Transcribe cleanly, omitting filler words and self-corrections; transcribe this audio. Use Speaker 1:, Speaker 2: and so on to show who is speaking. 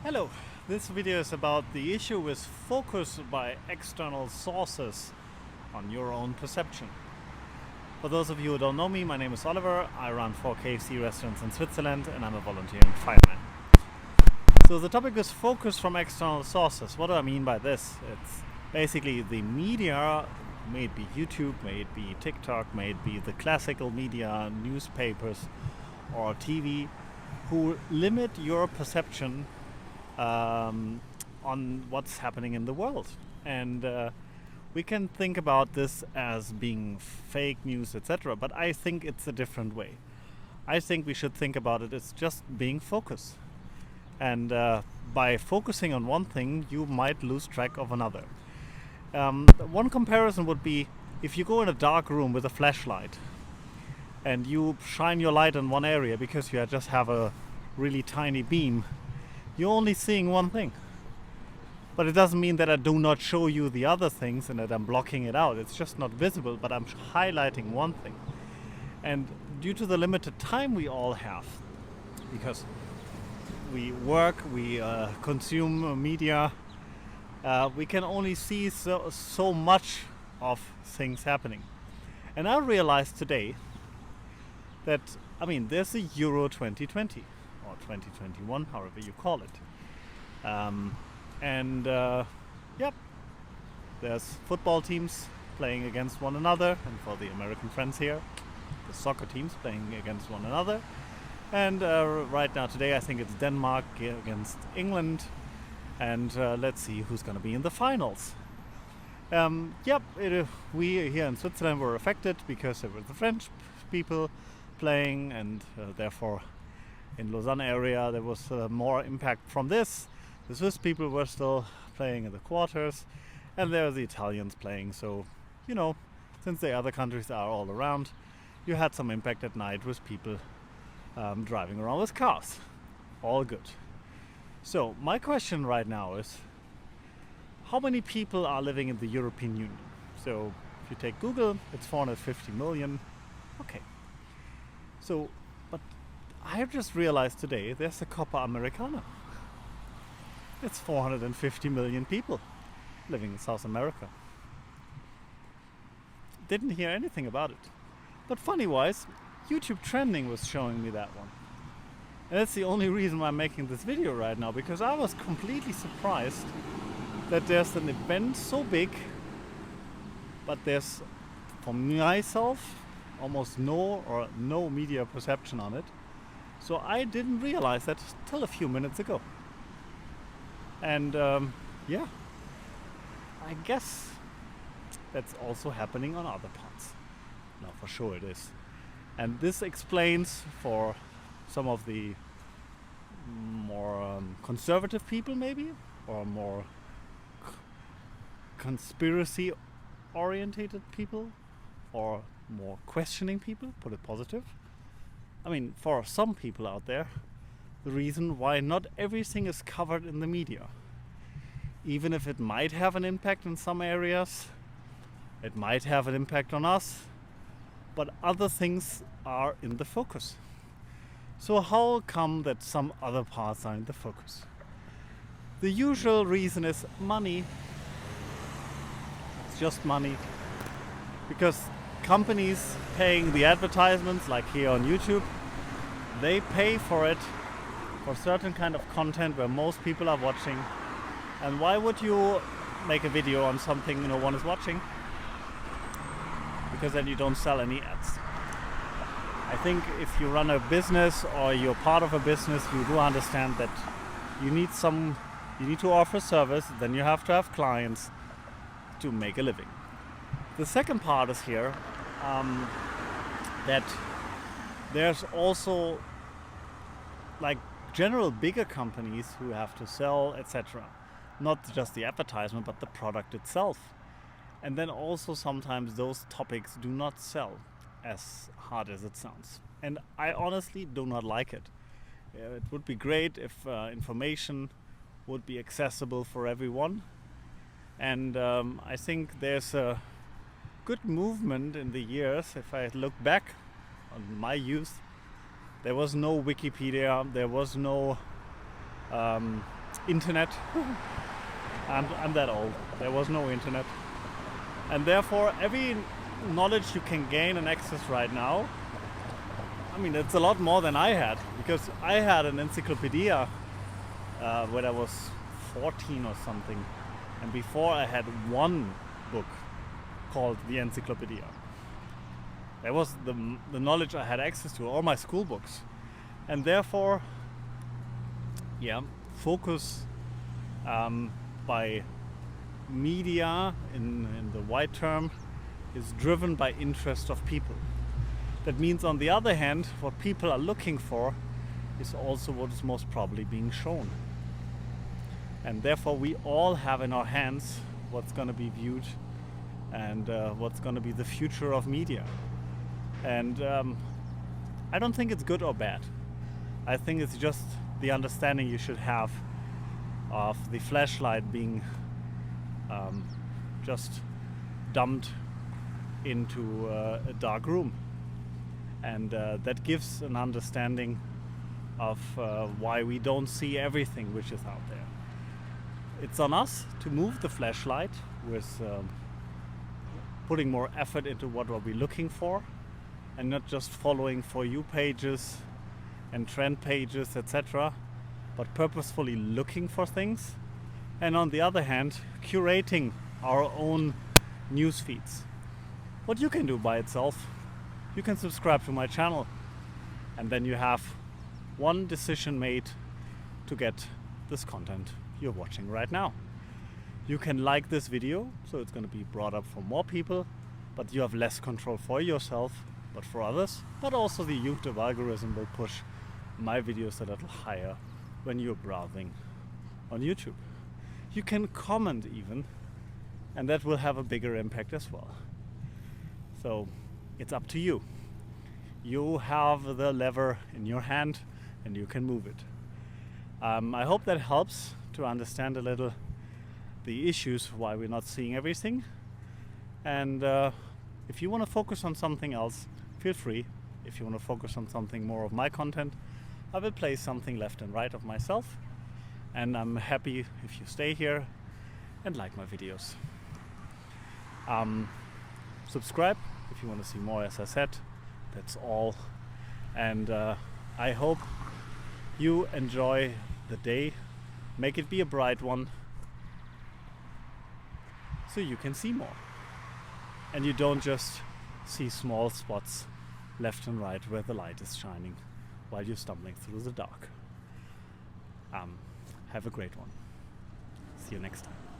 Speaker 1: Hello, this video is about the issue with focus by external sources on your own perception. For those of you who don't know me, my name is Oliver. I run 4 KFC restaurants in Switzerland and I'm a volunteering fireman. So the topic is focus from external sources. What do I mean by this? It's basically the media, may it be YouTube, may it be TikTok, may it be the classical media, newspapers or TV, who limit your perception on what's happening in the world. And we can think about this as being fake news, etc. But I think it's a different way. I think we should think about it as just being focused. And by focusing on one thing, you might lose track of another. One comparison would be if you go in a dark room with a flashlight and you shine your light in one area because you just have a really tiny beam, you're only seeing one thing. But it doesn't mean that I do not show you the other things and that I'm blocking it out. It's just not visible, but I'm highlighting one thing. And due to the limited time we all have, because we work, we consume media, we can only see so much of things happening. And I realized today that, there's a Euro 2020 or 2021, however you call it. There's football teams playing against one another, and for the American friends here, the soccer teams playing against one another. And right now today I think it's Denmark against England, and let's see who's going to be in the finals. We here in Switzerland were affected because there were the French people playing, and therefore in Lausanne area there was more impact from this. The Swiss people were still playing in the quarters, and there are the Italians playing. So, since the other countries are all around, you had some impact at night with people driving around with cars. All good. So my question right now is, how many people are living in the European Union? So if you take Google, it's 450 million. Okay. So, but I have just realized today there's a Copa Americana. It's 450 million people living in South America. Didn't hear anything about it. But funny-wise, YouTube trending was showing me that one. And that's the only reason why I'm making this video right now, because I was completely surprised that there's an event so big, but there's, for myself, almost no media perception on it. So I didn't realize that till a few minutes ago. And I guess that's also happening on other parts. No, for sure it is. And this explains for some of the more conservative people maybe, or more conspiracy orientated people, or more questioning people, put it positive. For some people out there, the reason why not everything is covered in the media. Even if it might have an impact in some areas, it might have an impact on us, but other things are in the focus. So how come that some other parts are in the focus? The usual reason is money. It's just money. Because companies paying the advertisements, like here on YouTube, they pay for it, for certain kind of content where most people are watching. And why would you make a video on something no one is watching? Because then you don't sell any ads. I think if you run a business or you're part of a business, you do understand that you need to offer service, then you have to have clients to make a living. The second part is here, that there's also like general bigger companies who have to sell, etc. Not just the advertisement, but the product itself. And then also sometimes those topics do not sell as hard as it sounds. And I honestly do not like it. It would be great if information would be accessible for everyone. And I think there's a good movement in the years. If I look back on my youth, there was no Wikipedia, there was no internet. I'm that old. There was no internet. And therefore, every knowledge you can gain and access right now, I mean, it's a lot more than I had, because I had an encyclopedia when I was 14 or something. And before I had one book called the Encyclopedia. That was the knowledge I had access to, all my school books. And therefore, focus by media in the wide term is driven by interest of people. That means, on the other hand, what people are looking for is also what is most probably being shown. And therefore we all have in our hands what's going to be viewed and what's going to be the future of media. And I don't think it's good or bad. I think it's just the understanding you should have of the flashlight being just dumped into a dark room. And that gives an understanding of why we don't see everything which is out there. It's on us to move the flashlight with putting more effort into what are we looking for, and not just following For You pages and trend pages, etc., but purposefully looking for things. And on the other hand, curating our own news feeds. What you can do by itself, you can subscribe to my channel, and then you have one decision made to get this content you're watching right now. You can like this video, so it's going to be brought up for more people, but you have less control for yourself, but for others. But also the YouTube algorithm will push my videos a little higher when you're browsing on YouTube. You can comment even, and that will have a bigger impact as well. So it's up to you. You have the lever in your hand and you can move it. I hope that helps to understand a little the issues why we're not seeing everything. And if you want to focus on something else, feel free. If you want to focus on something more of my content, I will play something left and right of myself. And I'm happy if you stay here and like my videos. Subscribe if you want to see more, as I said. That's all. And I hope you enjoy the day. Make it be a bright one, so you can see more. And you don't just see small spots left and right where the light is shining while you're stumbling through the dark. Have a great one. See you next time.